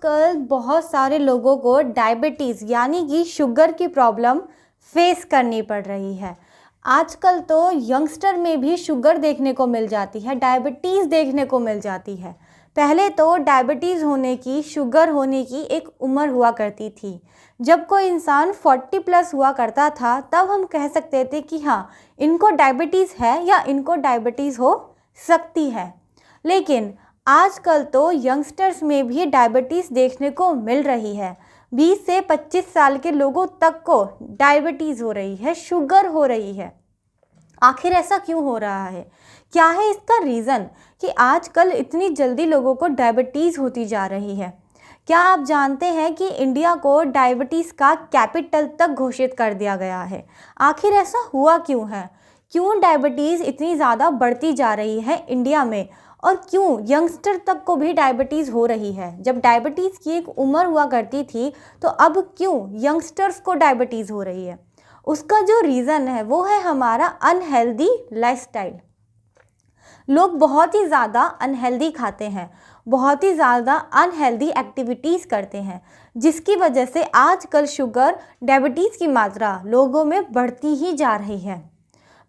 आजकल बहुत सारे लोगों को डायबिटीज़ यानी कि शुगर की प्रॉब्लम फेस करनी पड़ रही है। आजकल तो यंगस्टर में भी शुगर देखने को मिल जाती है, डायबिटीज़ देखने को मिल जाती है। पहले तो डायबिटीज़ होने की, शुगर होने की एक उम्र हुआ करती थी। जब कोई इंसान 40 प्लस हुआ करता था तब हम कह सकते थे कि हाँ, इनको डायबिटीज़ है या इनको डायबिटीज़ हो सकती है। लेकिन आजकल तो यंगस्टर्स में भी डायबिटीज़ देखने को मिल रही है। 20 से 25 साल के लोगों तक को डायबिटीज़ हो रही है, शुगर हो रही है। आखिर ऐसा क्यों हो रहा है? क्या है इसका रीज़न कि आजकल इतनी जल्दी लोगों को डायबिटीज़ होती जा रही है? क्या आप जानते हैं कि इंडिया को डायबिटीज़ का कैपिटल तक घोषित कर दिया गया है? आखिर ऐसा हुआ क्यों है? क्यों डायबिटीज़ इतनी ज़्यादा बढ़ती जा रही है इंडिया में? और क्यों यंगस्टर तक को भी डायबिटीज़ हो रही है? जब डायबिटीज़ की एक उम्र हुआ करती थी तो अब क्यों यंगस्टर्स को डायबिटीज़ हो रही है? उसका जो रीज़न है वो है हमारा अनहेल्दी लाइफस्टाइल। लोग बहुत ही ज़्यादा अनहेल्दी खाते हैं, बहुत ही ज़्यादा अनहेल्दी एक्टिविटीज़ करते हैं, जिसकी वजह से आजकल शुगर, डायबिटीज़ की मात्रा लोगों में बढ़ती ही जा रही है।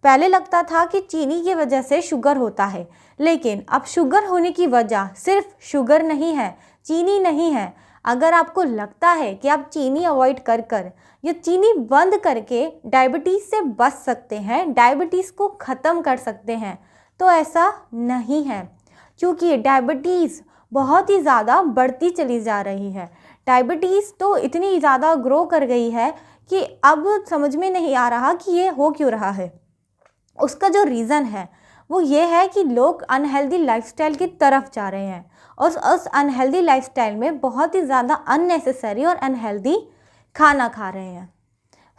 पहले लगता था कि चीनी की वजह से शुगर होता है, लेकिन अब शुगर होने की वजह सिर्फ शुगर नहीं है, चीनी नहीं है। अगर आपको लगता है कि आप चीनी अवॉइड कर या चीनी बंद करके डायबिटीज़ से बच सकते हैं, डायबिटीज़ को ख़त्म कर सकते हैं, तो ऐसा नहीं है, क्योंकि डायबिटीज़ बहुत ही ज़्यादा बढ़ती चली जा रही है। डायबिटीज़ तो इतनी ज़्यादा ग्रो कर गई है कि अब समझ में नहीं आ रहा कि ये हो क्यों रहा है। उसका जो रीज़न है वो ये है कि लोग अनहेल्दी लाइफस्टाइल की तरफ जा रहे हैं और उस अनहेल्दी लाइफस्टाइल में बहुत ही ज़्यादा अननेसेसरी और अनहेल्दी खाना खा रहे हैं।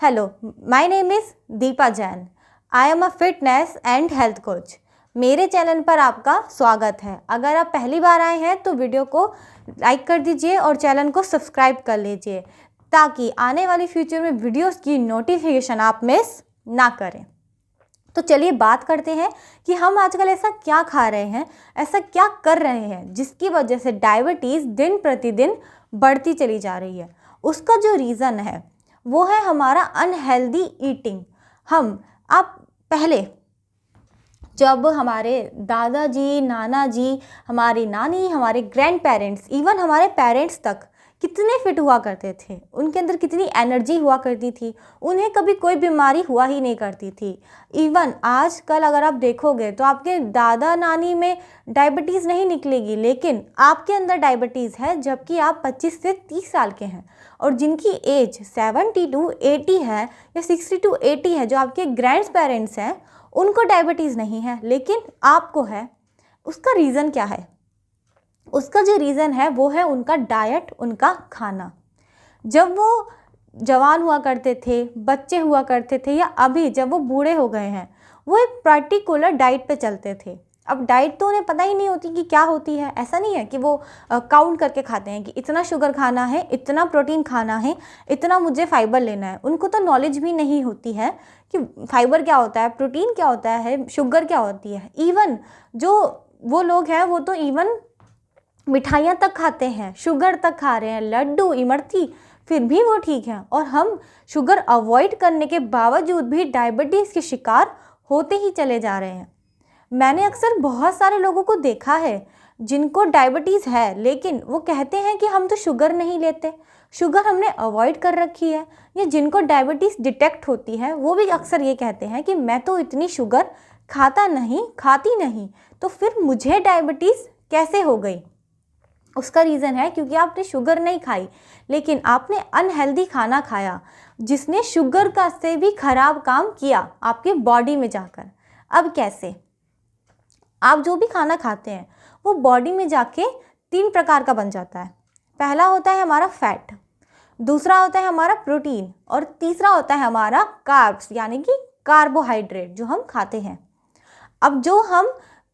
Hello, my name is Deepa Jain. I am a fitness and health coach. मेरे चैनल पर आपका स्वागत है। अगर आप पहली बार आए हैं तो वीडियो को लाइक कर दीजिए और चैनल को सब्सक्राइब कर लीजिए, ताकि आने वाली फ्यूचर में वीडियोस की नोटिफिकेशन आप मिस ना करें। तो चलिए बात करते हैं कि हम आजकल ऐसा क्या खा रहे हैं, ऐसा क्या कर रहे हैं जिसकी वजह से डायबिटीज़ दिन प्रतिदिन बढ़ती चली जा रही है। उसका जो रीज़न है वो है हमारा अनहेल्दी ईटिंग। आप पहले जब हमारे दादाजी, नाना जी, हमारी नानी, हमारे ग्रैंड पेरेंट्स, इवन हमारे पेरेंट्स तक कितने फिट हुआ करते थे, उनके अंदर कितनी एनर्जी हुआ करती थी, उन्हें कभी कोई बीमारी हुआ ही नहीं करती थी। इवन आजकल अगर आप देखोगे तो आपके दादा नानी में डायबिटीज़ नहीं निकलेगी, लेकिन आपके अंदर डायबिटीज़ है, जबकि आप 25 से 30 साल के हैं। और जिनकी एज 70 to 80 है या 60 to 80 है, जो आपके ग्रैंड पेरेंट्स हैं, उनको डायबिटीज़ नहीं है लेकिन आपको है। उसका रीज़न क्या है? उसका जो रीज़न है वो है उनका डाइट, उनका खाना। जब वो जवान हुआ करते थे, बच्चे हुआ करते थे, या अभी जब वो बूढ़े हो गए हैं, वो एक पर्टिकुलर डाइट पे चलते थे। अब डाइट तो उन्हें पता ही नहीं होती कि क्या होती है। ऐसा नहीं है कि वो काउंट करके खाते हैं कि इतना शुगर खाना है, इतना प्रोटीन खाना है, इतना मुझे फाइबर लेना है। उनको तो नॉलेज भी नहीं होती है कि फाइबर क्या होता है, प्रोटीन क्या होता है, शुगर क्या होती है। इवन जो वो लोग हैं वो तो इवन मिठाइयाँ तक खाते हैं, शुगर तक खा रहे हैं, लड्डू, इमरती, फिर भी वो ठीक है। और हम शुगर अवॉइड करने के बावजूद भी डायबिटीज़ के शिकार होते ही चले जा रहे हैं। मैंने अक्सर बहुत सारे लोगों को देखा है जिनको डायबिटीज़ है, लेकिन वो कहते हैं कि हम तो शुगर नहीं लेते, शुगर हमने अवॉइड कर रखी है। या जिनको डायबिटीज़ डिटेक्ट होती है वो भी अक्सर ये कहते हैं कि मैं तो इतनी शुगर खाती नहीं, तो फिर मुझे डायबिटीज़ कैसे हो गई? उसका रीज़न है क्योंकि आपने शुगर नहीं खाई, लेकिन आपने अनहेल्दी खाना खाया, जिसने शुगर का से भी ख़राब काम किया आपके बॉडी में जाकर। अब कैसे? आप जो भी खाना खाते हैं वो बॉडी में जाके 3 प्रकार का बन जाता है। पहला होता है हमारा फैट, दूसरा होता है हमारा प्रोटीन, और तीसरा होता है हमारा कार्ब्स यानी कि कार्बोहाइड्रेट जो हम खाते हैं। अब जो हम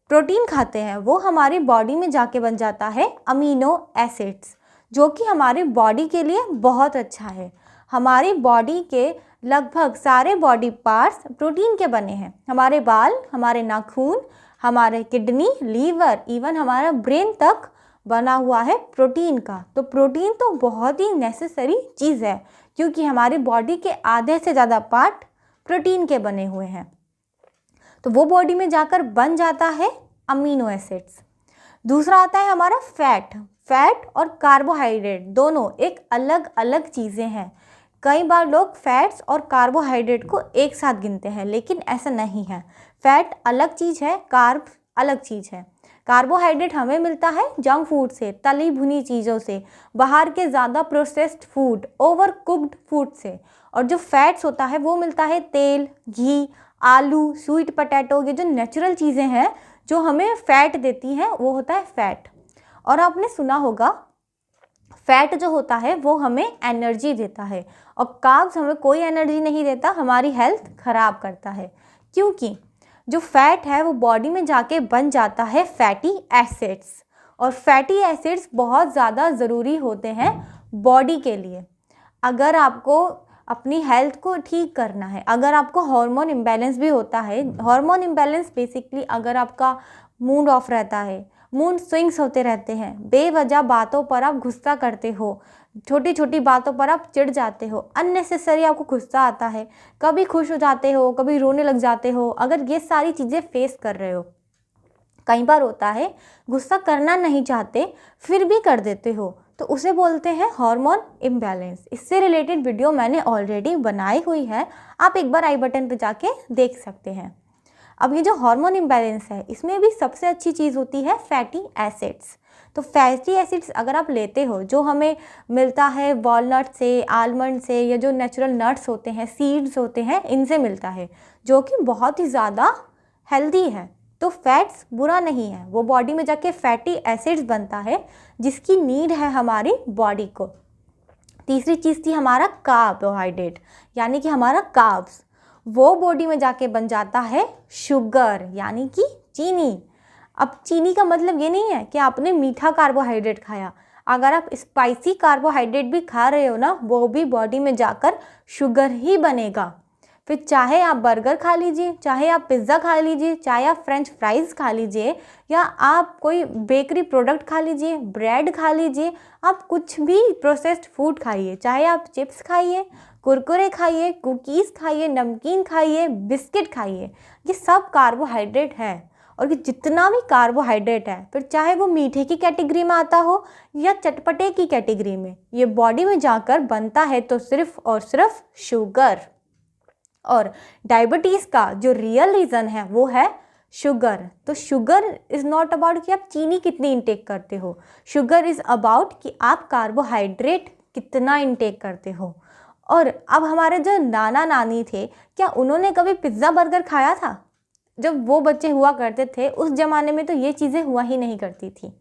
प्रोटीन खाते हैं वो हमारी बॉडी में जाके बन जाता है अमीनो एसिड्स, जो कि हमारी बॉडी के लिए बहुत अच्छा है। हमारी बॉडी के लगभग सारे बॉडी पार्ट्स प्रोटीन के बने हैं। हमारे बाल, हमारे नाखून, हमारे किडनी, लीवर, इवन हमारा ब्रेन तक बना हुआ है प्रोटीन का। तो प्रोटीन तो बहुत ही नेसेसरी चीज़ है, क्योंकि हमारी बॉडी के आधे से ज़्यादा पार्ट प्रोटीन के बने हुए हैं। तो वो बॉडी में जाकर बन जाता है अमीनो एसिड्स। दूसरा आता है हमारा फैट। फैट और कार्बोहाइड्रेट दोनों एक अलग अलग चीज़ें हैं। कई बार लोग फैट्स और कार्बोहाइड्रेट को एक साथ गिनते हैं, लेकिन ऐसा नहीं है। फैट अलग चीज़ है, कार्ब अलग चीज़ है। कार्बोहाइड्रेट हमें मिलता है जंक फूड से, तली भुनी चीज़ों से, बाहर के ज़्यादा processed food, over cooked food से। और जो फैट्स होता है वो मिलता है तेल, घी, आलू, स्वीट पोटैटो, ये जो नेचुरल चीज़ें हैं जो हमें फैट देती हैं वो होता है फैट। और आपने सुना होगा फैट जो होता है वो हमें एनर्जी देता है, और कार्ब्स हमें कोई एनर्जी नहीं देता, हमारी हेल्थ ख़राब करता है। क्योंकि जो फैट है वो बॉडी में जाके बन जाता है फैटी एसिड्स, और फैटी एसिड्स बहुत ज़्यादा ज़रूरी होते हैं बॉडी के लिए। अगर आपको अपनी हेल्थ को ठीक करना है, अगर आपको हार्मोन इम्बैलेंस भी होता है, हार्मोन इम्बैलेंस बेसिकली अगर आपका मूड ऑफ रहता है, मूड स्विंग्स होते रहते हैं, बेवजह बातों पर आप गुस्सा करते हो, छोटी छोटी बातों पर आप चिढ़ जाते हो, अननेसेसरी आपको गुस्सा आता है, कभी खुश हो जाते हो, कभी रोने लग जाते हो, अगर ये सारी चीज़ें फेस कर रहे हो, कई बार होता है गुस्सा करना नहीं चाहते फिर भी कर देते हो, तो उसे बोलते हैं हार्मोन इम्बैलेंस। इससे रिलेटेड वीडियो मैंने ऑलरेडी बनाई हुई है, आप एक बार आई बटन पे जाके देख सकते हैं। अब ये जो हार्मोन इम्बैलेंस है इसमें भी सबसे अच्छी चीज़ होती है फैटी एसिड्स। तो फैटी एसिड्स अगर आप लेते हो, जो हमें मिलता है वॉलनट से, आलमंड से, या जो नेचुरल नट्स होते हैं, सीड्स होते हैं, इनसे मिलता है, जो कि बहुत ही ज़्यादा हेल्दी है। तो फैट्स बुरा नहीं है, वो बॉडी में जाके फैटी एसिड्स बनता है जिसकी नीड है हमारी बॉडी को। तीसरी चीज़ थी हमारा कार्बोहाइड्रेट, यानी कि हमारा कार्ब्स, वो बॉडी में जाके बन जाता है शुगर, यानी कि चीनी। अब चीनी का मतलब ये नहीं है कि आपने मीठा कार्बोहाइड्रेट खाया, अगर आप स्पाइसी कार्बोहाइड्रेट भी खा रहे हो ना, वो भी बॉडी में जाकर शुगर ही बनेगा। फिर चाहे आप बर्गर खा लीजिए, चाहे आप पिज़्ज़ा खा लीजिए, चाहे आप फ्रेंच फ्राइज़ खा लीजिए, या आप कोई बेकरी प्रोडक्ट खा लीजिए, ब्रेड खा लीजिए, आप कुछ भी प्रोसेस्ड फूड खाइए, चाहे आप चिप्स खाइए, कुरकुरे खाइए, कुकीज़ खाइए, नमकीन खाइए, बिस्किट खाइए, ये सब कार्बोहाइड्रेट है। और ये जितना भी कार्बोहाइड्रेट है, फिर चाहे वो मीठे की कैटेगरी में आता हो या चटपटे की कैटेगरी में, ये बॉडी में जाकर बनता है तो सिर्फ और सिर्फ शुगर। और डायबिटीज़ का जो रियल रीज़न है वो है शुगर। तो शुगर इज़ नॉट अबाउट कि आप चीनी कितनी इंटेक करते हो, शुगर इज़ अबाउट कि आप कार्बोहाइड्रेट कितना इंटेक करते हो। और अब हमारे जो नाना नानी थे, क्या उन्होंने कभी पिज़्ज़ा बर्गर खाया था? जब वो बच्चे हुआ करते थे उस ज़माने में तो ये चीज़ें हुआ ही नहीं करती थी,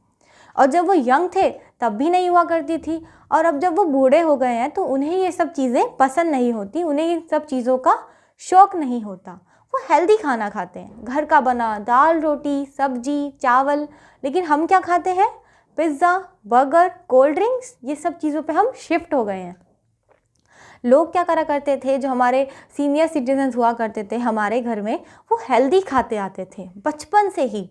और जब वो यंग थे तब भी नहीं हुआ करती थी। और अब जब वो बूढ़े हो गए हैं तो उन्हें ये सब चीज़ें पसंद नहीं होती, उन्हें इन सब चीज़ों का शौक़ नहीं होता। वो हेल्दी खाना खाते हैं, घर का बना दाल, रोटी, सब्जी, चावल। लेकिन हम क्या खाते हैं? पिज़्ज़ा, बर्गर, कोल्ड ड्रिंक्स, ये सब चीज़ों पे हम शिफ्ट हो गए हैं। लोग क्या करा करते थे, जो हमारे सीनियर सिटीजन्स हुआ करते थे हमारे घर में, वो हेल्दी खाते आते थे बचपन से ही।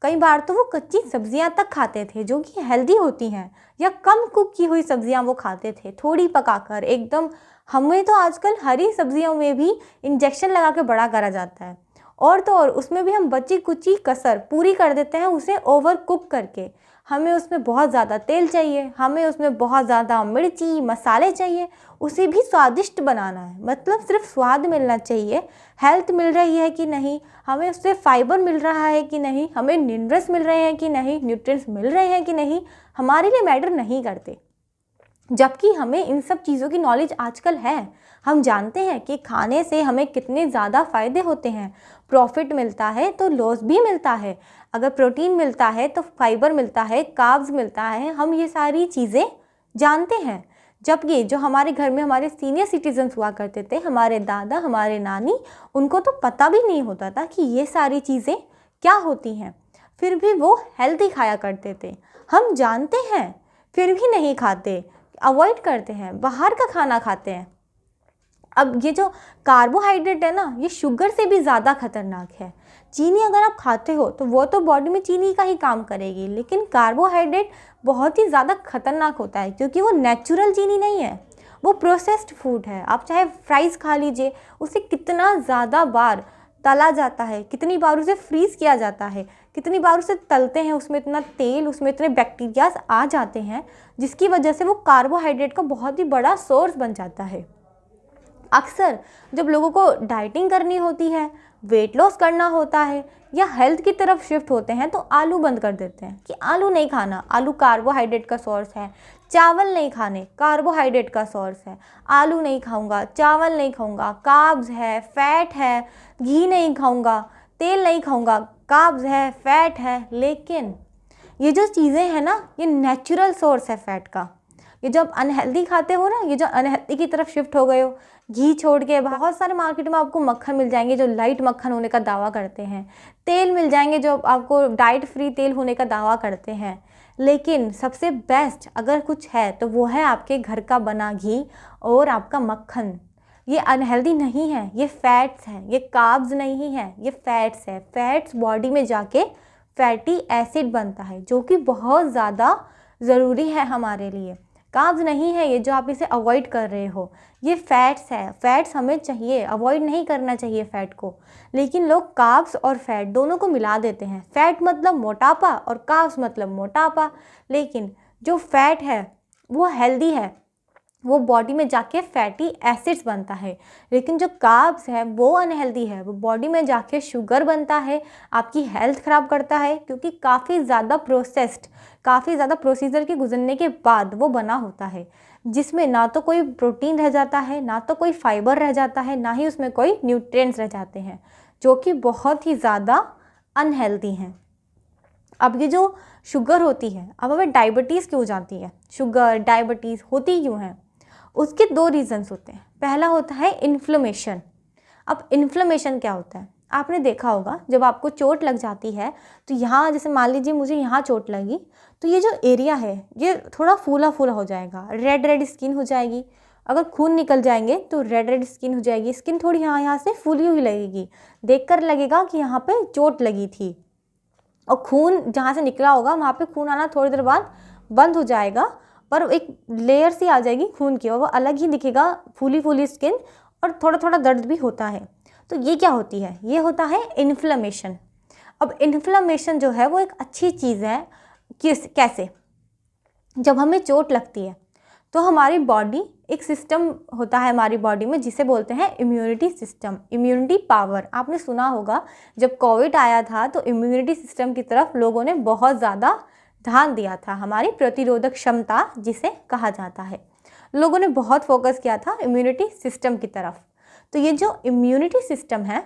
कई बार तो वो कच्ची सब्जियां तक खाते थे जो कि हेल्दी होती हैं, या कम कुक की हुई सब्जियां वो खाते थे, थोड़ी पकाकर एकदम। हमें तो आजकल हरी सब्जियों में भी इंजेक्शन लगा के बड़ा करा जाता है, और तो और उसमें भी हम बची कुची कसर पूरी कर देते हैं उसे ओवर कुक करके। हमें उसमें बहुत ज़्यादा तेल चाहिए, हमें उसमें बहुत ज़्यादा मिर्ची मसाले चाहिए, उसे भी स्वादिष्ट बनाना है। मतलब सिर्फ स्वाद मिलना चाहिए, हेल्थ मिल रही है कि नहीं, हमें उससे फाइबर मिल रहा है कि नहीं, हमें मिनरल्स मिल रहे हैं कि नहीं, न्यूट्रिएंट्स मिल रहे हैं कि नहीं, हमारे लिए मैटर नहीं करते। जबकि हमें इन सब चीज़ों की नॉलेज आजकल है, हम जानते हैं कि खाने से हमें कितने ज़्यादा फ़ायदे होते हैं। प्रॉफिट मिलता है तो लॉस भी मिलता है, अगर प्रोटीन मिलता है तो फाइबर मिलता है, कार्ब्स मिलता है, हम ये सारी चीज़ें जानते हैं। जबकि जो हमारे घर में हमारे सीनियर सिटीजन्स हुआ करते थे, हमारे दादा, हमारे नानी, उनको तो पता भी नहीं होता था कि ये सारी चीज़ें क्या होती हैं, फिर भी वो हेल्दी खाया करते थे। हम जानते हैं फिर भी नहीं खाते, अवॉइड करते हैं, बाहर का खाना खाते हैं। अब ये जो कार्बोहाइड्रेट है ना, ये शुगर से भी ज़्यादा खतरनाक है। चीनी अगर आप खाते हो तो वो तो बॉडी में चीनी का ही काम करेगी, लेकिन कार्बोहाइड्रेट बहुत ही ज़्यादा खतरनाक होता है क्योंकि वो नेचुरल चीनी नहीं है, वो प्रोसेस्ड फूड है। आप चाहे फ्राइज़ खा लीजिए, उसे कितना ज़्यादा बार तला जाता है, कितनी बार उसे फ्रीज़ किया जाता है, कितनी बार उसे तलते हैं, उसमें इतना तेल, उसमें इतने बैक्टीरियाज आ जाते हैं जिसकी वजह से वो कार्बोहाइड्रेट का बहुत ही बड़ा सोर्स बन जाता है। अक्सर जब लोगों को डाइटिंग करनी होती है, वेट लॉस करना होता है या हेल्थ की तरफ शिफ्ट होते हैं तो आलू बंद कर देते हैं कि आलू नहीं खाना, आलू कार्बोहाइड्रेट का सोर्स है। चावल नहीं खाने, कार्बोहाइड्रेट का सोर्स है। आलू नहीं खाऊंगा, चावल नहीं खाऊंगा, कार्ब्स है, फैट है। घी नहीं खाऊंगा, तेल नहीं खाऊंगा, कार्ब्स है, फैट है। लेकिन ये जो चीज़ें हैं ना, ये नेचुरल सोर्स है फैट का। ये जब अनहेल्दी खाते हो ना, ये जो अनहेल्दी की तरफ शिफ्ट हो गए हो, घी छोड़ के बहुत सारे मार्केट में आपको मक्खन मिल जाएंगे जो लाइट मक्खन होने का दावा करते हैं, तेल मिल जाएंगे जो आपको डाइट फ्री तेल होने का दावा करते हैं। लेकिन सबसे बेस्ट अगर कुछ है तो वो है आपके घर का बना घी और आपका मक्खन। ये अनहेल्दी नहीं है, ये फैट्स हैं, ये कार्ब्स नहीं है, ये फैट्स है। फैट्स बॉडी में जाके फैटी एसिड बनता है जो कि बहुत ज़्यादा ज़रूरी है हमारे लिए। कार्ब्स नहीं है ये जो आप इसे अवॉइड कर रहे हो, ये फैट्स है। फैट्स हमें चाहिए, अवॉइड नहीं करना चाहिए फ़ैट को। लेकिन लोग कार्ब्स और फैट दोनों को मिला देते हैं। फैट मतलब मोटापा और कार्ब्स मतलब मोटापा। लेकिन जो फैट है वो हेल्दी है, वो बॉडी में जाके फैटी एसिड्स बनता है। लेकिन जो कार्ब्स है वो अनहेल्दी है, वो बॉडी में जाके शुगर बनता है, आपकी हेल्थ ख़राब करता है क्योंकि काफ़ी ज़्यादा प्रोसेस्ड, काफ़ी ज़्यादा प्रोसीजर के गुजरने के बाद वो बना होता है, जिसमें ना तो कोई प्रोटीन रह जाता है, ना तो कोई फाइबर रह जाता है, ना ही उसमें कोई न्यूट्रिएंट्स रह जाते हैं, जो कि बहुत ही ज़्यादा अनहेल्दी हैं। अब ये जो शुगर होती है, अब हमें डायबिटीज़ क्यों हो जाती है? शुगर डायबिटीज़ होती क्यों है? उसके दो रीज़न्स होते हैं। पहला होता है इन्फ्लेमेशन। अब इन्फ्लेमेशन क्या होता है? आपने देखा होगा जब आपको चोट लग जाती है तो यहाँ, जैसे मान लीजिए मुझे यहाँ चोट लगी तो ये जो एरिया है ये थोड़ा फूला फूला हो जाएगा, रेड रेड स्किन हो जाएगी। अगर खून निकल जाएंगे तो रेड रेड स्किन हो जाएगी, स्किन थोड़ी यहाँ से फूली हुई लगेगी, देखकर लगेगा कि यहाँ पे चोट लगी थी। और खून जहाँ से निकला होगा वहाँ पे खून आना थोड़ी देर बाद बंद हो जाएगा, पर एक लेयर सी आ जाएगी खून की और वो अलग ही दिखेगा, फूली फूली स्किन, और थोड़ा थोड़ा दर्द भी होता है। तो ये क्या होती है? ये होता है इन्फ्लेमेशन। अब इन्फ्लेमेशन जो है वो एक अच्छी चीज़ है। कैसे? जब हमें चोट लगती है तो हमारी बॉडी, एक सिस्टम होता है हमारी बॉडी में जिसे बोलते हैं इम्यूनिटी सिस्टम, इम्यूनिटी पावर। आपने सुना होगा जब कोविड आया था तो इम्यूनिटी सिस्टम की तरफ लोगों ने बहुत ज़्यादा ध्यान दिया था, हमारी प्रतिरोधक क्षमता जिसे कहा जाता है, लोगों ने बहुत फोकस किया था इम्यूनिटी सिस्टम की तरफ। तो ये जो इम्यूनिटी सिस्टम है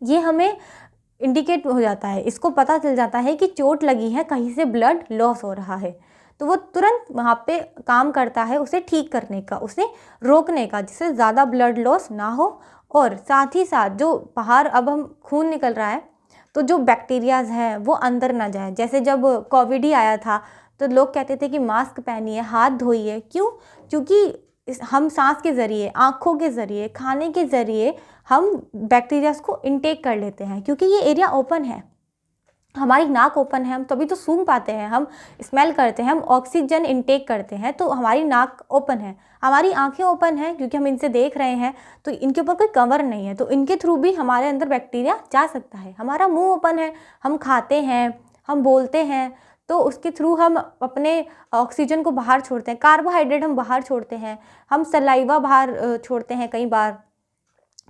ये हमें इंडिकेट हो जाता है, इसको पता चल जाता है कि चोट लगी है, कहीं से ब्लड लॉस हो रहा है, तो वो तुरंत वहाँ पे काम करता है उसे ठीक करने का, उसे रोकने का, जिससे ज़्यादा ब्लड लॉस ना हो। और साथ ही साथ जो बाहर अब हम खून निकल रहा है तो जो बैक्टीरियाज हैं वो अंदर ना जाए। जैसे जब कोविड ही आया था तो लोग कहते थे कि मास्क पहनिए, हाथ धोइए। क्यों? क्योंकि हम सांस के ज़रिए, आँखों के ज़रिए, खाने के ज़रिए हम बैक्टीरियाज को इनटेक कर लेते हैं, क्योंकि ये एरिया ओपन है, हमारी नाक ओपन है, हम तभी तो सूंघ पाते हैं, हम स्मेल करते हैं, हम ऑक्सीजन इनटेक करते हैं, तो हमारी नाक ओपन है, हमारी आंखें ओपन हैं क्योंकि हम इनसे देख रहे हैं, तो इनके ऊपर कोई कवर नहीं है, तो इनके थ्रू भी हमारे अंदर बैक्टीरिया जा सकता है। हमारा मुंह ओपन है, हम खाते हैं, हम बोलते हैं, तो उसके थ्रू हम अपने ऑक्सीजन को बाहर छोड़ते हैं, कार्बोहाइड्रेट हम बाहर छोड़ते हैं, हम सलाइवा बाहर छोड़ते हैं कई बार।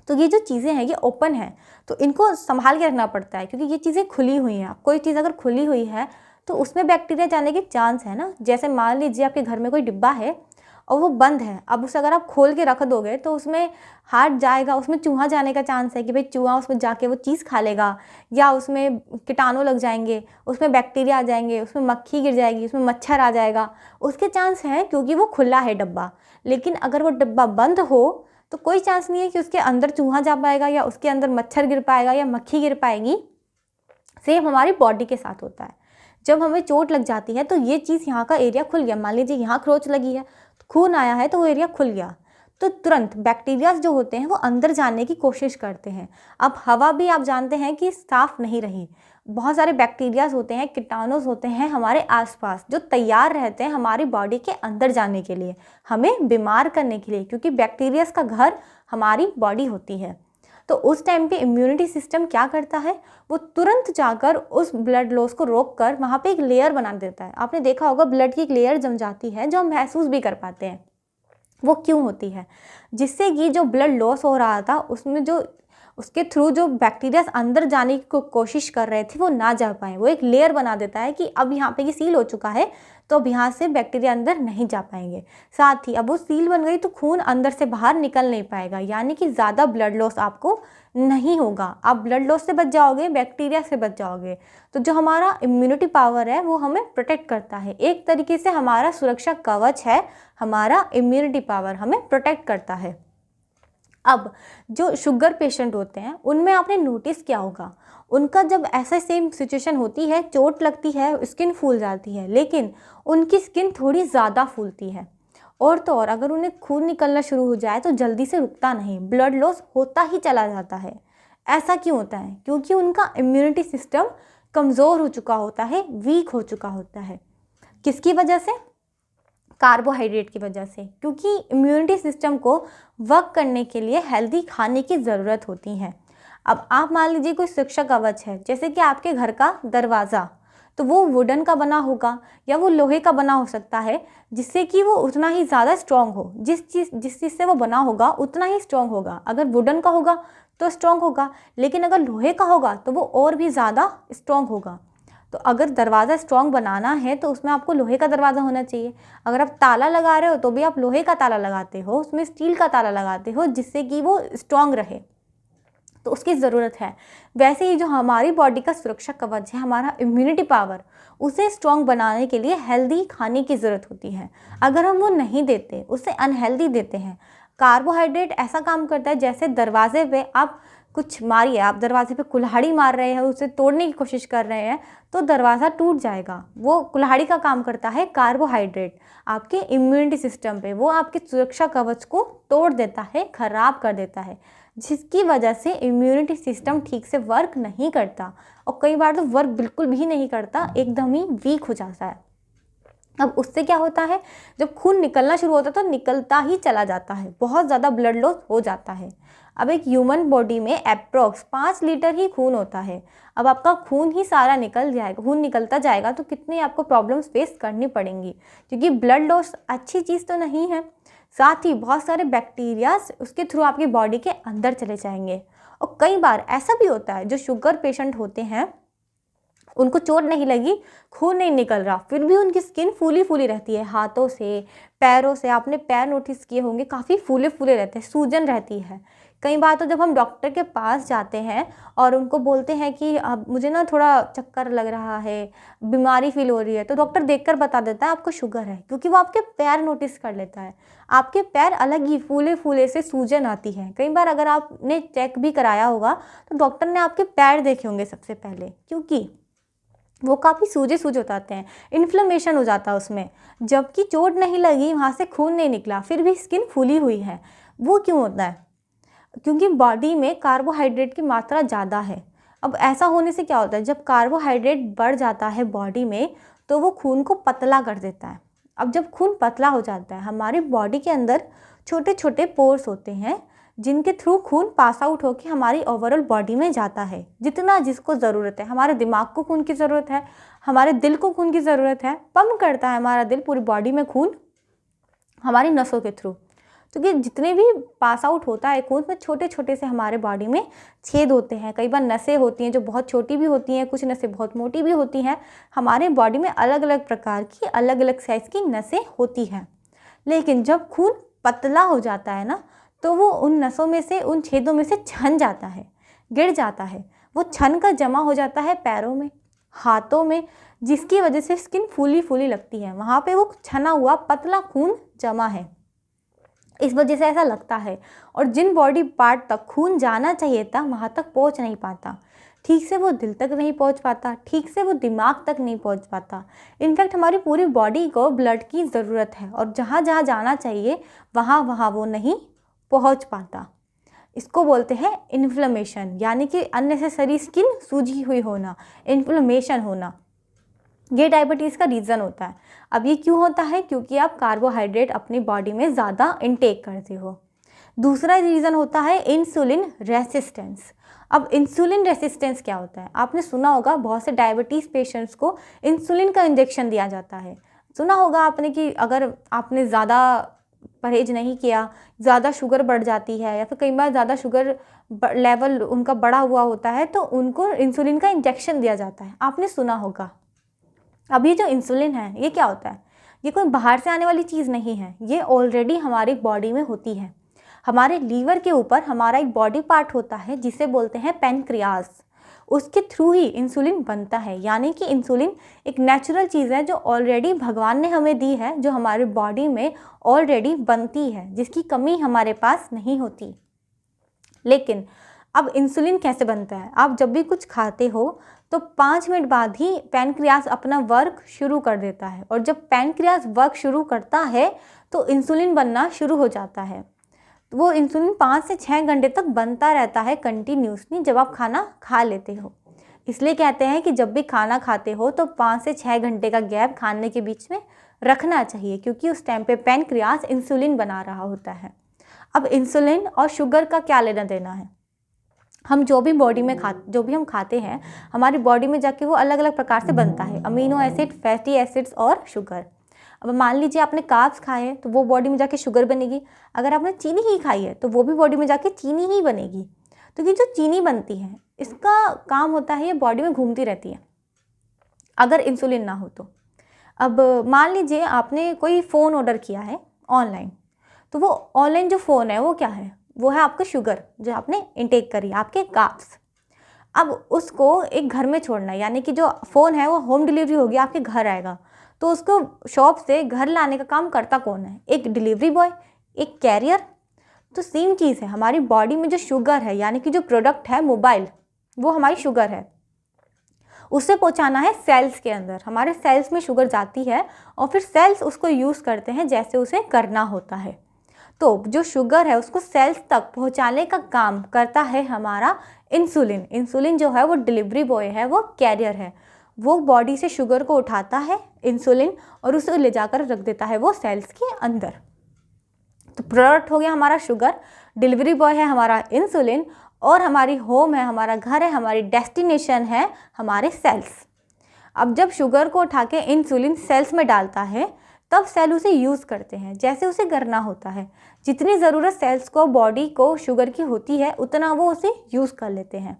तो ये जो चीज़ें हैं ये ओपन है, तो इनको संभाल के रखना पड़ता है क्योंकि ये चीज़ें खुली हुई हैं। कोई चीज़ अगर खुली हुई है तो उसमें बैक्टीरिया जाने के चांस है ना। जैसे मान लीजिए आपके घर में कोई डिब्बा है और वो बंद है, अब उसे अगर आप खोल के रख दोगे तो उसमें हाथ जाएगा, उसमें चूहा जाने का चांस है कि भाई चूहा उसमें जाके वो चीज़ खा लेगा, या उसमें कीटाणु लग जाएंगे, उसमें बैक्टीरिया आ जाएंगे, उसमें मक्खी गिर जाएगी, उसमें मच्छर आ जाएगा, उसके चांस हैं क्योंकि वो खुला है डब्बा। लेकिन अगर वो डब्बा बंद हो तो कोई चांस नहीं है कि उसके अंदर चूहा जा पाएगा या उसके अंदर मच्छर गिर पाएगा या मक्खी गिर पाएगी। सेम हमारी बॉडी के साथ होता है, जब हमें चोट लग जाती है तो ये चीज़, यहाँ का एरिया खुल गया, मान लीजिए यहाँ खरोच लगी है, खून आया है तो वो एरिया खुल गया, तो तुरंत बैक्टीरियाज जो होते हैं वो अंदर जाने की कोशिश करते हैं। अब हवा भी आप जानते हैं कि साफ़ नहीं रही, बहुत सारे बैक्टीरियाज होते हैं, कीटाणुज होते हैं हमारे आसपास जो तैयार रहते हैं हमारी बॉडी के अंदर जाने के लिए, हमें बीमार करने के लिए, क्योंकि बैक्टीरियाज का घर हमारी बॉडी होती है। तो उस टाइम पे इम्यूनिटी सिस्टम क्या करता है, वो तुरंत जाकर उस ब्लड लॉस को रोक कर वहाँ पे एक लेयर बना देता है। आपने देखा होगा ब्लड की एक लेयर जम जाती है जो हम महसूस भी कर पाते हैं। वो क्यों होती है, जिससे कि जो ब्लड लॉस हो रहा था उसमें जो उसके थ्रू जो बैक्टीरिया अंदर जाने की कोशिश कर रहे थे वो ना जा पाए। वो एक लेयर बना देता है कि अब यहाँ पे ये सील हो चुका है तो अब यहाँ से बैक्टीरिया अंदर नहीं जा पाएंगे। साथ ही अब वो सील बन गई तो खून अंदर से बाहर निकल नहीं पाएगा, यानी कि ज़्यादा ब्लड लॉस आपको नहीं होगा। आप ब्लड लॉस से बच जाओगे, बैक्टीरिया से बच जाओगे। तो जो हमारा इम्यूनिटी पावर है वो हमें प्रोटेक्ट करता है, एक तरीके से हमारा सुरक्षा कवच है। हमारा इम्यूनिटी पावर हमें प्रोटेक्ट करता है। अब जो शुगर पेशेंट होते हैं उनमें आपने नोटिस किया होगा, उनका जब ऐसा सेम सिचुएशन होती है, चोट लगती है, स्किन फूल जाती है, लेकिन उनकी स्किन थोड़ी ज़्यादा फूलती है। और तो और अगर उन्हें खून निकलना शुरू हो जाए तो जल्दी से रुकता नहीं, ब्लड लॉस होता ही चला जाता है। ऐसा क्यों होता है, क्योंकि उनका इम्यूनिटी सिस्टम कमज़ोर हो चुका होता है, वीक हो चुका होता है। किसकी वजह से, कार्बोहाइड्रेट की वजह से, क्योंकि इम्यूनिटी सिस्टम को वर्क करने के लिए हेल्दी खाने की ज़रूरत होती है। अब आप मान लीजिए कोई सुरक्षा कवच है, जैसे कि आपके घर का दरवाज़ा, तो वो वुडन का बना होगा या वो लोहे का बना हो सकता है, जिससे कि वो उतना ही ज़्यादा स्ट्रॉन्ग हो। जिस चीज़ से वो बना होगा उतना ही स्ट्रॉन्ग होगा। अगर वुडन का होगा तो स्ट्रॉन्ग होगा, लेकिन अगर लोहे का होगा तो वो और भी ज़्यादा स्ट्रॉन्ग होगा। तो अगर दरवाज़ा स्ट्रॉन्ग बनाना है तो उसमें आपको लोहे का दरवाज़ा होना चाहिए। अगर आप ताला लगा रहे हो तो भी आप लोहे का ताला लगाते हो, उसमें स्टील का ताला लगाते हो, जिससे कि वो स्ट्रॉन्ग रहे, तो उसकी ज़रूरत है। वैसे ही जो हमारी बॉडी का सुरक्षा कवच है, हमारा इम्यूनिटी पावर, उसे स्ट्रॉन्ग बनाने के लिए हेल्दी खाने की ज़रूरत होती है। अगर हम वो नहीं देते, उसे अनहेल्दी देते हैं। कार्बोहाइड्रेट ऐसा काम करता है जैसे दरवाजे पे आप कुछ मारिए, आप दरवाजे पे कुल्हाड़ी मार रहे हैं, उसे तोड़ने की कोशिश कर रहे हैं तो दरवाज़ा टूट जाएगा। वो कुल्हाड़ी का काम करता है कार्बोहाइड्रेट आपके इम्यूनिटी सिस्टम पे, वो आपके सुरक्षा कवच को तोड़ देता है, ख़राब कर देता है, जिसकी वजह से इम्यूनिटी सिस्टम ठीक से वर्क नहीं करता, और कई बार तो वर्क बिल्कुल भी नहीं करता, एकदम ही वीक हो जाता है। अब उससे क्या होता है, जब खून निकलना शुरू होता है तो निकलता ही चला जाता है, बहुत ज़्यादा ब्लड लॉस हो जाता है। अब एक ह्यूमन बॉडी में अप्रॉक्स 5 लीटर ही खून होता है। अब आपका खून ही सारा निकल जाएगा, खून निकलता जाएगा तो कितनी आपको प्रॉब्लम्स फेस करनी पड़ेंगी, क्योंकि ब्लड लॉस अच्छी चीज़ तो नहीं है। साथ ही बहुत सारे बैक्टीरियाज उसके थ्रू आपकी बॉडी के अंदर चले जाएंगे। और कई बार ऐसा भी होता है, जो शुगर पेशेंट होते हैं उनको चोट नहीं लगी, खून नहीं निकल रहा, फिर भी उनकी स्किन फूली फूली रहती है, हाथों से, पैरों से। आपने पैर नोटिस किए होंगे, काफ़ी फूले फूले रहते हैं, सूजन रहती है। कई बार तो जब हम डॉक्टर के पास जाते हैं और उनको बोलते हैं कि अब मुझे ना थोड़ा चक्कर लग रहा है, बीमारी फील हो रही है, तो डॉक्टर देखकर बता देता है आपको शुगर है, क्योंकि वो आपके पैर नोटिस कर लेता है। आपके पैर अलग ही फूले फूले से सूजन आती है। कई बार अगर आपने चेक भी कराया होगा तो डॉक्टर ने आपके पैर देखे होंगे सबसे पहले, क्योंकि वो काफ़ी सूजे सूजे होते हैं, इन्फ्लेमेशन हो जाता है उसमें, जबकि चोट नहीं लगी, वहाँ से खून नहीं निकला, फिर भी स्किन फूली हुई है। वो क्यों होता है, क्योंकि बॉडी में कार्बोहाइड्रेट की मात्रा ज़्यादा है। अब ऐसा होने से क्या होता है, जब कार्बोहाइड्रेट बढ़ जाता है बॉडी में तो वो खून को पतला कर देता है। अब जब खून पतला हो जाता है, हमारी बॉडी के अंदर छोटे छोटे पोर्स होते हैं जिनके थ्रू खून पास आउट होकर हमारी ओवरऑल बॉडी में जाता है, जितना जिसको ज़रूरत है। हमारे दिमाग को खून की ज़रूरत है, हमारे दिल को खून की ज़रूरत है, पंप करता है हमारा दिल पूरी बॉडी में खून हमारी नसों के थ्रू। क्योंकि जितने भी पास आउट होता है खून में, छोटे छोटे से हमारे बॉडी में छेद होते हैं। कई बार नसें होती हैं जो बहुत छोटी भी होती हैं, कुछ नसें बहुत मोटी भी होती हैं। हमारे बॉडी में अलग अलग प्रकार की, अलग अलग साइज़ की नसें होती हैं। लेकिन जब खून पतला हो जाता है ना, तो वो उन नसों में से, उन छेदों में से छन जाता है, गिर जाता है। वो छन कर जमा हो जाता है पैरों में, हाथों में, जिसकी वजह से स्किन फूली फूली लगती है। वहाँ पे वो छना हुआ पतला खून जमा है, इस वजह से ऐसा लगता है। और जिन बॉडी पार्ट तक खून जाना चाहिए था वहाँ तक पहुँच नहीं पाता। ठीक से वो दिल तक नहीं पहुंच पाता, ठीक से वो दिमाग तक नहीं पहुंच पाता। इनफैक्ट हमारी पूरी बॉडी को ब्लड की ज़रूरत है और जहाँ जहाँ जाना चाहिए वहाँ वहाँ वो नहीं पहुंच पाता। इसको बोलते हैं इन्फ्लेमेशन, यानी कि अननेसेसरी स्किन सूजी हुई होना, इन्फ्लेमेशन होना। ये डायबिटीज़ का रीज़न होता है। अब ये क्यों होता है? क्योंकि आप कार्बोहाइड्रेट अपनी बॉडी में ज़्यादा इनटेक करते हो। दूसरा रीज़न होता है इंसुलिन रेसिस्टेंस। अब इंसुलिन रेसिस्टेंस क्या होता है? आपने सुना होगा बहुत से डायबिटीज़ पेशेंट्स को इंसुलिन का इंजेक्शन दिया जाता है। सुना होगा आपने कि अगर आपने ज़्यादा परहेज नहीं किया, ज़्यादा शुगर बढ़ जाती है, या फिर कई बार ज़्यादा शुगर लेवल उनका बढ़ा हुआ होता है तो उनको इंसुलिन का इंजेक्शन दिया जाता है। आपने सुना होगा। अब ये जो इंसुलिन है ये क्या होता है? ये कोई बाहर से आने वाली चीज़ नहीं है, ये ऑलरेडी हमारी बॉडी में होती है। हमारे लीवर के ऊपर हमारा एक बॉडी पार्ट होता है जिसे बोलते हैं पैनक्रियाज। उसके थ्रू ही इंसुलिन बनता है, यानी कि इंसुलिन एक नेचुरल चीज़ है जो ऑलरेडी भगवान ने हमें दी है, जो हमारी बॉडी में ऑलरेडी बनती है, जिसकी कमी हमारे पास नहीं होती। लेकिन अब इंसुलिन कैसे बनता है? आप जब भी कुछ खाते हो तो 5 मिनट बाद ही पैनक्रियाज अपना वर्क शुरू कर देता है, और जब पैनक्रियाज वर्क शुरू करता है तो इंसुलिन बनना शुरू हो जाता है। तो वो इंसुलिन 5 से 6 घंटे तक बनता रहता है कंटिन्यूसली जब आप खाना खा लेते हो। इसलिए कहते हैं कि जब भी खाना खाते हो तो 5 से 6 घंटे का गैप खाने के बीच में रखना चाहिए, क्योंकि उस टाइम पे पैनक्रियाज इंसुलिन बना रहा होता है। अब इंसुलिन और शुगर का क्या लेना देना है? हम जो भी बॉडी में जो भी हम खाते हैं हमारी बॉडी में जाके वो अलग अलग प्रकार से बनता है, अमीनो एसिड, फैटी एसिड्स और शुगर। अब मान लीजिए आपने कार्ब्स खाए हैं तो वो बॉडी में जाके शुगर बनेगी। अगर आपने चीनी ही खाई है तो वो भी बॉडी में जाके चीनी ही बनेगी। तो ये जो चीनी बनती है इसका काम होता है ये बॉडी में घूमती रहती है अगर इंसुलिन ना हो तो। अब मान लीजिए आपने कोई फ़ोन ऑर्डर किया है ऑनलाइन, तो वो ऑनलाइन जो फ़ोन है वो क्या है? वो है आपका शुगर जो आपने इंटेक करी, आपके कार्ब्स। अब उसको एक घर में छोड़ना है, यानी कि जो फ़ोन है वो होम डिलीवरी होगी, आपके घर आएगा। तो उसको शॉप से घर लाने का काम करता कौन है? एक डिलीवरी बॉय, एक कैरियर। तो सेम चीज़ है, हमारी बॉडी में जो शुगर है यानी कि जो प्रोडक्ट है मोबाइल, वो हमारी शुगर है। उसे पहुंचाना है सेल्स के अंदर। हमारे सेल्स में शुगर जाती है और फिर सेल्स उसको यूज़ करते हैं जैसे उसे करना होता है। तो जो शुगर है उसको सेल्स तक पहुंचाने का काम करता है हमारा इंसुलिन। इंसुलिन जो है वो डिलीवरी बॉय है, वो कैरियर है। वो बॉडी से शुगर को उठाता है इंसुलिन और उसे ले जाकर रख देता है वो सेल्स के अंदर। तो प्रोडक्ट हो गया हमारा शुगर, डिलीवरी बॉय है हमारा इंसुलिन, और हमारी होम है, हमारा घर है, हमारी डेस्टिनेशन है हमारे सेल्स। अब जब शुगर को उठा के इंसुलिन सेल्स में डालता है तब सेल उसे यूज़ करते हैं जैसे उसे करना होता है। जितनी ज़रूरत सेल्स को, बॉडी को शुगर की होती है उतना वो उसे यूज़ कर लेते हैं।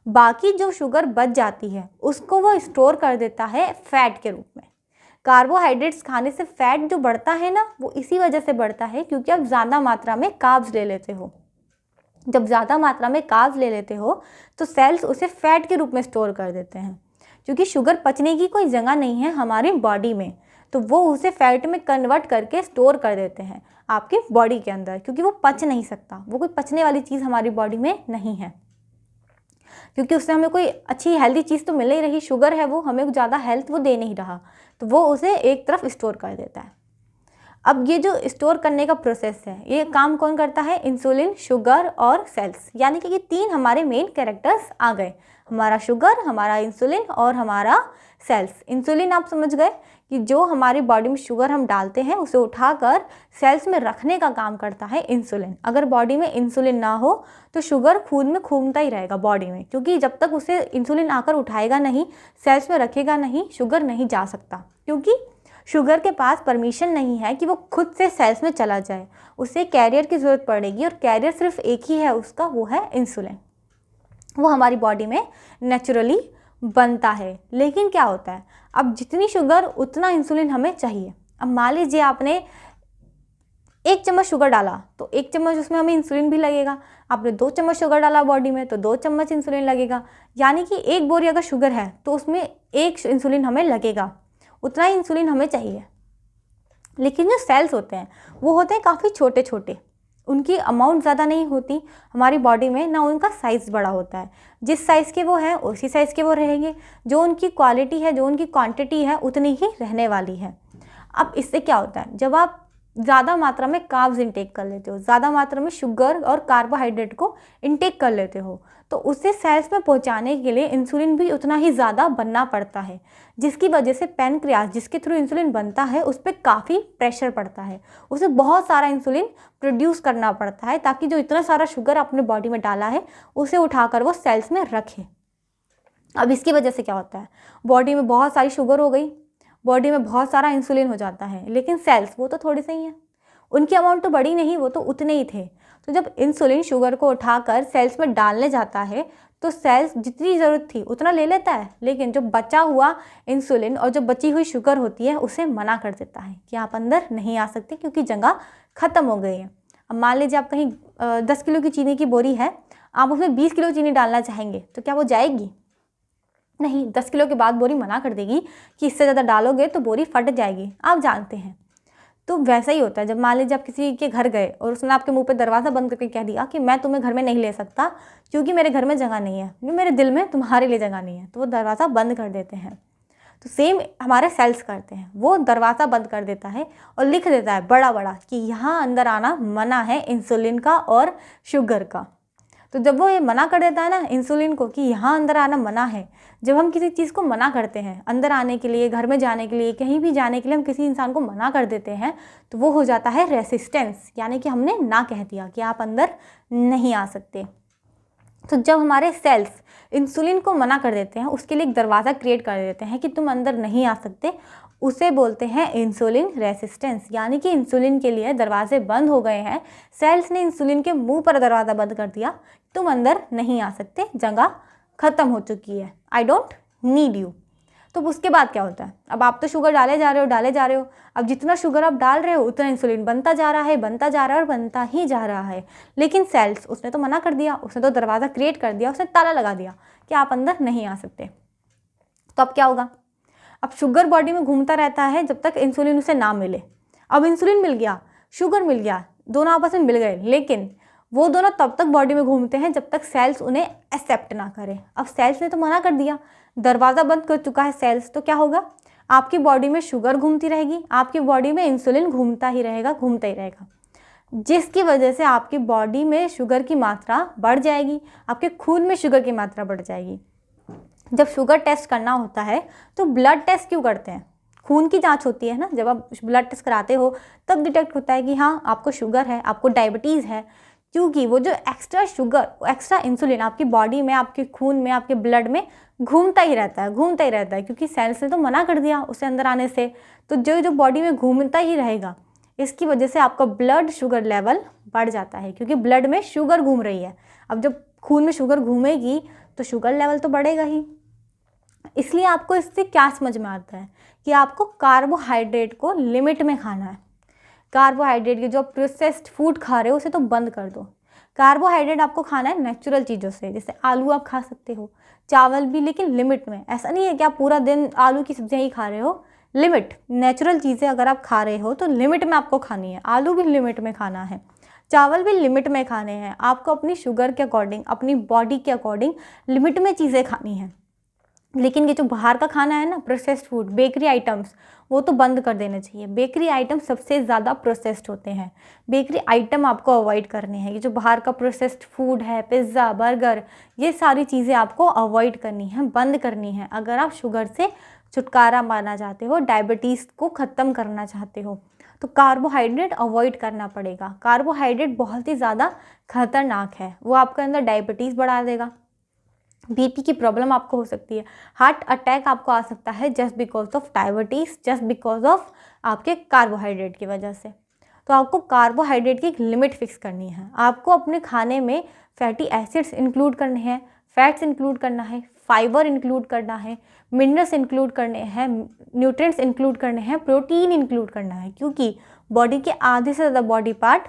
बाकी जो शुगर बच जाती है उसको वो स्टोर कर देता है फैट के रूप में। कार्बोहाइड्रेट्स खाने से फैट जो बढ़ता है ना, वो इसी वजह से बढ़ता है क्योंकि आप ज़्यादा मात्रा में कार्ब्स ले लेते हो। जब ज़्यादा मात्रा में कार्ब्स ले लेते हो तो सेल्स उसे फैट के रूप में स्टोर कर देते हैं। क्योंकि शुगर पचने की कोई जगह नहीं है हमारी बॉडी में, तो वो उसे फैट में कन्वर्ट करके स्टोर कर देते हैं आपकी बॉडी के अंदर, क्योंकि वो पच नहीं सकता। वो कोई पचने वाली चीज़ हमारी बॉडी में नहीं है, क्योंकि उससे हमें कोई अच्छी हेल्दी चीज़ तो मिल नहीं रही। शुगर है वो हमें ज़्यादा हेल्थ वो दे नहीं रहा, तो वो उसे एक तरफ स्टोर कर देता है। अब ये जो स्टोर करने का प्रोसेस है ये काम कौन करता है? इंसुलिन, शुगर और सेल्स। यानी कि ये 3 हमारे मेन कैरेक्टर्स आ गए, हमारा शुगर, हमारा इंसुलिन और हमारा सेल्स। इंसुलिन आप समझ गए कि जो हमारी बॉडी में शुगर हम डालते हैं उसे उठाकर सेल्स में रखने का काम करता है इंसुलिन। अगर बॉडी में इंसुलिन ना हो तो शुगर खून में घूमता ही रहेगा बॉडी में, क्योंकि जब तक उसे इंसुलिन आकर उठाएगा नहीं, सेल्स में रखेगा नहीं, शुगर नहीं जा सकता। क्योंकि शुगर के पास परमिशन नहीं है कि वो खुद से सेल्स में चला जाए, उसे कैरियर की ज़रूरत पड़ेगी, और कैरियर सिर्फ एक ही है उसका, वो है इंसुलिन। वो हमारी बॉडी में नेचुरली बनता है। लेकिन क्या होता है, अब जितनी शुगर उतना इंसुलिन हमें चाहिए। अब मान लीजिए आपने 1 चम्मच शुगर डाला तो 1 चम्मच उसमें हमें इंसुलिन भी लगेगा। आपने 2 चम्मच शुगर डाला बॉडी में तो 2 चम्मच इंसुलिन लगेगा। यानी कि 1 बोरी अगर शुगर है तो उसमें 1 इंसुलिन हमें लगेगा, उतना ही इंसुलिन हमें चाहिए। लेकिन जो सेल्स होते हैं वो होते हैं काफ़ी छोटे छोटे, उनकी अमाउंट ज़्यादा नहीं होती हमारी बॉडी में, ना उनका साइज़ बड़ा होता है। जिस साइज़ के वो हैं उसी साइज़ के वो रहेंगे, जो उनकी क्वालिटी है, जो उनकी क्वांटिटी है उतनी ही रहने वाली है। अब इससे क्या होता है, जब आप ज़्यादा मात्रा में कार्ब्स इंटेक कर लेते हो, ज़्यादा मात्रा में शुगर और कार्बोहाइड्रेट को इंटेक कर लेते हो, तो उसे सेल्स में पहुंचाने के लिए इंसुलिन भी उतना ही ज़्यादा बनना पड़ता है, जिसकी वजह से पैनक्रियाज जिसके थ्रू इंसुलिन बनता है उस पर काफ़ी प्रेशर पड़ता है। उसे बहुत सारा इंसुलिन प्रोड्यूस करना पड़ता है ताकि जो इतना सारा शुगर अपने बॉडी में डाला है उसे उठाकर वो सेल्स में रखे। अब इसकी वजह से क्या होता है, बॉडी में बहुत सारी शुगर हो गई, बॉडी में बहुत सारा इंसुलिन हो जाता है, लेकिन सेल्स वो तो थोड़ी सी ही हैं, उनकी अमाउंट तो बड़ी नहीं, वो तो उतने ही थे। तो जब इंसुलिन शुगर को उठाकर सेल्स में डालने जाता है तो सेल्स जितनी ज़रूरत थी उतना ले लेता है, लेकिन जो बचा हुआ इंसुलिन और जो बची हुई शुगर होती है उसे मना कर देता है कि आप अंदर नहीं आ सकते क्योंकि जगह ख़त्म हो गई है। अब मान लीजिए आप कहीं 10 किलो की चीनी की बोरी है, आप उसमें 20 किलो चीनी डालना चाहेंगे तो क्या वो जाएगी? नहीं, 10 किलो के बाद बोरी मना कर देगी कि इससे ज़्यादा डालोगे तो बोरी फट जाएगी, आप जानते हैं। तो वैसा ही होता है, जब मान लीजिए आप किसी के घर गए और उसने आपके मुंह पे दरवाज़ा बंद करके कह दिया कि मैं तुम्हें घर में नहीं ले सकता क्योंकि मेरे घर में जगह नहीं है, मेरे दिल में तुम्हारे लिए जगह नहीं है, तो वो दरवाज़ा बंद कर देते हैं। तो सेम हमारे सेल्स करते हैं, वो दरवाज़ा बंद कर देता है और लिख देता है बड़ा बड़ा कि यहाँ अंदर आना मना है इंसुलिन का और शुगर का। तो जब वो ये मना कर देता है ना इंसुलिन को कि यहाँ अंदर आना मना है, जब हम किसी चीज़ को मना करते हैं अंदर आने के लिए, घर में जाने के लिए, कहीं भी जाने के लिए हम किसी इंसान को मना कर देते हैं तो वो हो जाता है रेसिस्टेंस, यानी कि हमने ना कह दिया कि आप अंदर नहीं आ सकते। तो जब हमारे सेल्स इंसुलिन को मना कर देते हैं, उसके लिए एक दरवाज़ा क्रिएट कर देते हैं कि तुम अंदर नहीं आ सकते, उसे बोलते हैं इंसुलिन रेसिस्टेंस, यानी कि इंसुलिन के लिए दरवाजे बंद हो गए हैं, सेल्स ने इंसुलिन के मुंह पर दरवाज़ा बंद कर दिया, तुम अंदर नहीं आ सकते, जगह ख़त्म हो चुकी है, आई डोंट नीड यू। तो उसके बाद क्या होता है, अब आप तो शुगर डाले जा रहे हो, अब जितना शुगर आप डाल रहे हो उतना इंसुलिन बनता जा रहा है और बनता ही जा रहा है, लेकिन सेल्स उसने तो मना कर दिया, उसने तो दरवाज़ा क्रिएट कर दिया, उसने ताला लगा दिया कि आप अंदर नहीं आ सकते। तो अब क्या होगा, अब शुगर बॉडी में घूमता रहता है जब तक इंसुलिन उसे ना मिले। अब इंसुलिन मिल गया, शुगर मिल गया, दोनों आपस में मिल गए, लेकिन वो दोनों तब तक बॉडी में घूमते हैं जब तक सेल्स उन्हें एक्सेप्ट ना करें। अब सेल्स ने तो मना कर दिया, दरवाज़ा बंद कर चुका है सेल्स, तो क्या होगा, आपकी बॉडी में शुगर घूमती रहेगी, आपकी बॉडी में इंसुलिन घूमता ही रहेगा, जिसकी वजह से आपकी बॉडी में शुगर की मात्रा बढ़ जाएगी, आपके खून में शुगर की मात्रा बढ़ जाएगी। जब शुगर टेस्ट करना होता है तो ब्लड टेस्ट क्यों करते हैं, खून की जांच होती है ना, जब आप ब्लड टेस्ट कराते हो तब डिटेक्ट होता है कि हाँ आपको शुगर है, आपको डायबिटीज़ है, क्योंकि वो जो एक्स्ट्रा शुगर, एक्स्ट्रा इंसुलिन आपकी बॉडी में, आपके खून में, आपके ब्लड में घूमता ही रहता है, क्योंकि सेल्स ने तो मना कर दिया उसे अंदर आने से, तो जो बॉडी में घूमता ही रहेगा, इसकी वजह से आपका ब्लड शुगर लेवल बढ़ जाता है, क्योंकि ब्लड में शुगर घूम रही है। अब जब खून में शुगर घूमेगी तो शुगर लेवल तो बढ़ेगा ही। इसलिए आपको इससे क्या समझ में आता है कि आपको कार्बोहाइड्रेट को लिमिट में खाना है। कार्बोहाइड्रेट के जो प्रोसेस्ड फूड खा रहे हो उसे तो बंद कर दो। कार्बोहाइड्रेट आपको खाना है नेचुरल चीज़ों से, जैसे आलू आप खा सकते हो, चावल भी, लेकिन लिमिट में। ऐसा नहीं है कि आप पूरा दिन आलू की सब्जियां ही खा रहे हो, लिमिट, नेचुरल चीज़ें अगर आप खा रहे हो तो लिमिट में आपको खानी है। आलू भी लिमिट में खाना है, चावल भी लिमिट में खाने हैं। आपको अपनी शुगर के अकॉर्डिंग, अपनी बॉडी के अकॉर्डिंग लिमिट में चीज़ें खानी हैं। लेकिन ये जो बाहर का खाना है ना, प्रोसेस्ड फूड, बेकरी आइटम्स, वो तो बंद कर देने चाहिए। बेकरी आइटम सबसे ज़्यादा प्रोसेस्ड होते हैं, बेकरी आइटम आपको अवॉइड करने हैं। ये जो बाहर का प्रोसेस्ड फूड है, पिज़्ज़ा, बर्गर, ये सारी चीज़ें आपको अवॉइड करनी है, बंद करनी है, अगर आप शुगर से छुटकारा पाना चाहते हो, डायबिटीज़ को ख़त्म करना चाहते हो। तो कार्बोहाइड्रेट अवॉइड करना पड़ेगा। कार्बोहाइड्रेट बहुत ही ज़्यादा खतरनाक है, वो आपके अंदर डायबिटीज़ बढ़ा देगा, बीपी की प्रॉब्लम आपको हो सकती है, हार्ट अटैक आपको आ सकता है just because of diabetes, just because of आपके कार्बोहाइड्रेट की वजह से। तो आपको कार्बोहाइड्रेट की एक लिमिट फिक्स करनी है। आपको अपने खाने में फैटी एसिड्स इंक्लूड करने हैं, फैट्स इंक्लूड करना है, फाइबर इंक्लूड करना है, मिनरल्स इंक्लूड करने हैं, न्यूट्रिएंट्स इंक्लूड करने हैं, प्रोटीन इंक्लूड करना है, क्योंकि बॉडी के आधे से ज़्यादा बॉडी पार्ट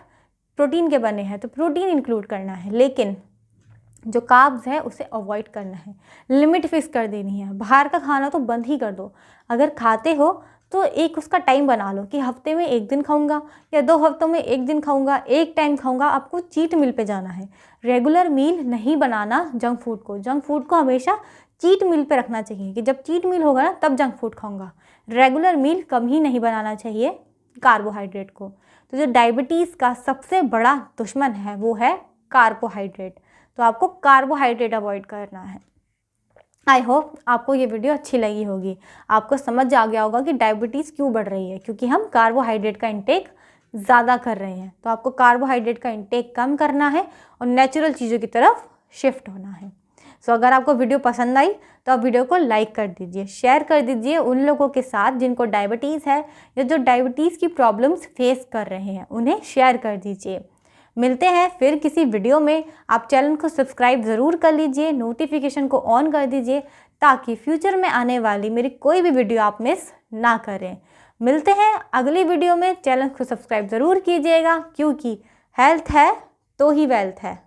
प्रोटीन के बने हैं, तो प्रोटीन इंक्लूड करना है। लेकिन जो कार्ब्स है उसे अवॉइड करना है, लिमिट फिक्स कर देनी है। बाहर का खाना तो बंद ही कर दो, अगर खाते हो तो एक उसका टाइम बना लो कि हफ्ते में 1 दिन खाऊंगा या 2 हफ्तों में 1 दिन खाऊंगा, एक टाइम खाऊंगा। आपको चीट मील पे जाना है, रेगुलर मील नहीं बनाना जंक फूड को हमेशा चीट मील पे रखना चाहिए कि जब चीट मील होगा ना तब जंक फूड खाऊंगा। रेगुलर मील कभी नहीं बनाना चाहिए कार्बोहाइड्रेट को। तो जो डायबिटीज़ का सबसे बड़ा दुश्मन है वो है कार्बोहाइड्रेट। तो आपको कार्बोहाइड्रेट अवॉइड करना है। आई होप आपको ये वीडियो अच्छी लगी होगी, आपको समझ आ गया होगा कि डायबिटीज़ क्यों बढ़ रही है, क्योंकि हम कार्बोहाइड्रेट का इंटेक ज़्यादा कर रहे हैं। तो आपको कार्बोहाइड्रेट का इंटेक कम करना है और नेचुरल चीज़ों की तरफ शिफ्ट होना है। सो अगर आपको वीडियो पसंद आई तो आप वीडियो को लाइक कर दीजिए, शेयर कर दीजिए उन लोगों के साथ जिनको डायबिटीज़ है या जो डायबिटीज़ की प्रॉब्लम्स फेस कर रहे हैं, उन्हें शेयर कर दीजिए। मिलते हैं फिर किसी वीडियो में। आप चैनल को सब्सक्राइब ज़रूर कर लीजिए, नोटिफिकेशन को ऑन कर दीजिए ताकि फ्यूचर में आने वाली मेरी कोई भी वीडियो आप मिस ना करें। मिलते हैं अगली वीडियो में। चैनल को सब्सक्राइब ज़रूर कीजिएगा क्योंकि हेल्थ है तो ही वेल्थ है।